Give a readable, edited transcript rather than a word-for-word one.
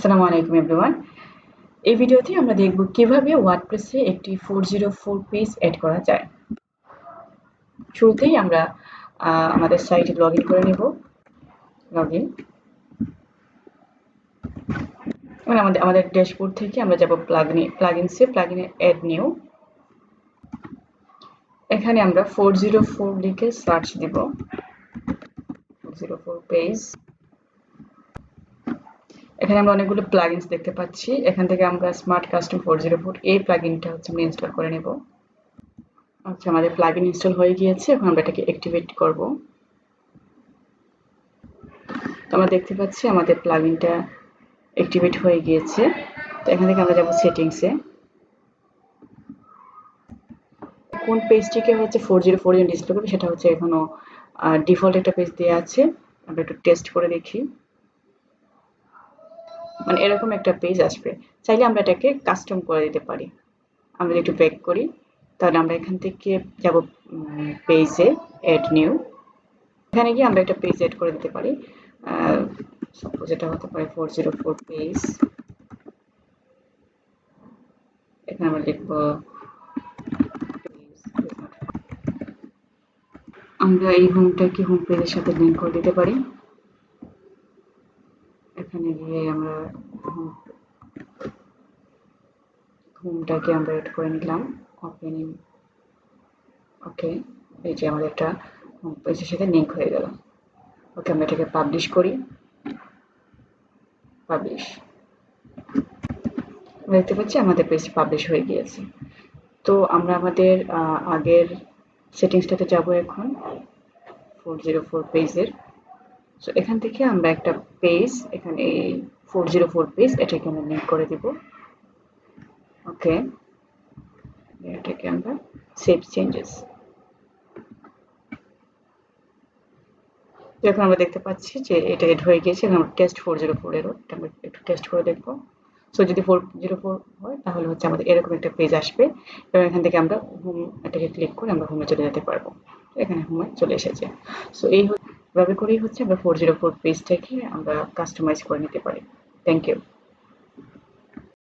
আসসালামু আলাইকুম এভরিওয়ান। এই ভিডিওতে আমরা দেখব কিভাবে ওয়ার্ডপ্রেসে একটি 404 পেজ এড করা যায়। শুরুতেই আমরা আমাদের সাইটে লগইন করে নেব। লগইন। এবং আমাদের ড্যাশবোর্ড থেকে আমরা যাব প্লাগইনসে, প্লাগইনে অ্যাড নিউ। এখানে আমরা 404 লিখে সার্চ দিব। 404 পেজ। এখানে আমরা অনেকগুলো প্লাগইনস দেখতে পাচ্ছি। এখান থেকে আমরা স্মার্ট কাস্টম 404 এই প্লাগইনটা আমরা ইনস্টল করে নেব। আচ্ছা, আমাদের প্লাগইন ইনস্টল হয়ে গিয়েছে। এখন আমরা এটাকে অ্যাক্টিভেট করব। তো আমরা দেখতে পাচ্ছি আমাদের প্লাগইনটা অ্যাক্টিভেট হয়ে গিয়েছে। তো এখান থেকে আমরা যাব সেটিংসে। কোন পেজটিকে 404 জন ডিসপ্লে করবে সেটা এখনো ডিফল্ট একটা পেজ দেওয়া আছে। আমরা একটু টেস্ট করে দেখি। মানে এরকম একটা পেজ আসবে। চাইলে আমরা এটাকে কাস্টম করে দিতে পারি। আমরা একটু ব্যাক করি, তাহলে আমরা এখান থেকে যাব পেজে, অ্যাড নিউ। এখানে গিয়ে আমরা একটা পেজ এড করে দিতে পারি। সাপোজ এটা হতে পারে 404 পেজ। এখানে আমরা লিখব আমরা এই হোমটাকে হোম পেজের সাথে লিংক করে দিতে পারি। এখানে গিয়ে আমরা হোমটাকে আমরা এড করে নিলাম। ওপেনিং। ওকে, এই যে আমাদের একটা হোম পেজের সাথে লিংক হয়ে গেল। ওকে, আমরা এটাকে পাবলিশ করি। পাবলিশ। দেখতে পাচ্ছি আমাদের পেজ পাবলিশ হয়ে গিয়েছে। তো আমরা আমাদের আগের সেটিংসটাতে যাব এখন 404 পেজের। সো এখান থেকে আমরা একটা পেজ, এখানে 404 পেজ, এটাকে আমরা লিংক করে দিব। ওকে, এটাকে আমরা সেভ চেঞ্জেস। এখন আমরা দেখতে পাচ্ছি যে এটা এড হয়ে গিয়েছে। এখন আমরা টেস্ট 404 এরও আমরা একটু টেস্ট করে দেখব। সো যদি 404 হয় তাহলে আমাদের এরকম একটা পেজ আসবে এবং এখান থেকে আমরা হোম এটাকে ক্লিক করে আমরা হোমে চলে যেতে পারবো। এখানে হোমে চলে এসেছে। সো এইভাবে করেই আমরা 404 পেজটাকে আমরা কাস্টমাইজ করে নিতে পারি। Thank you.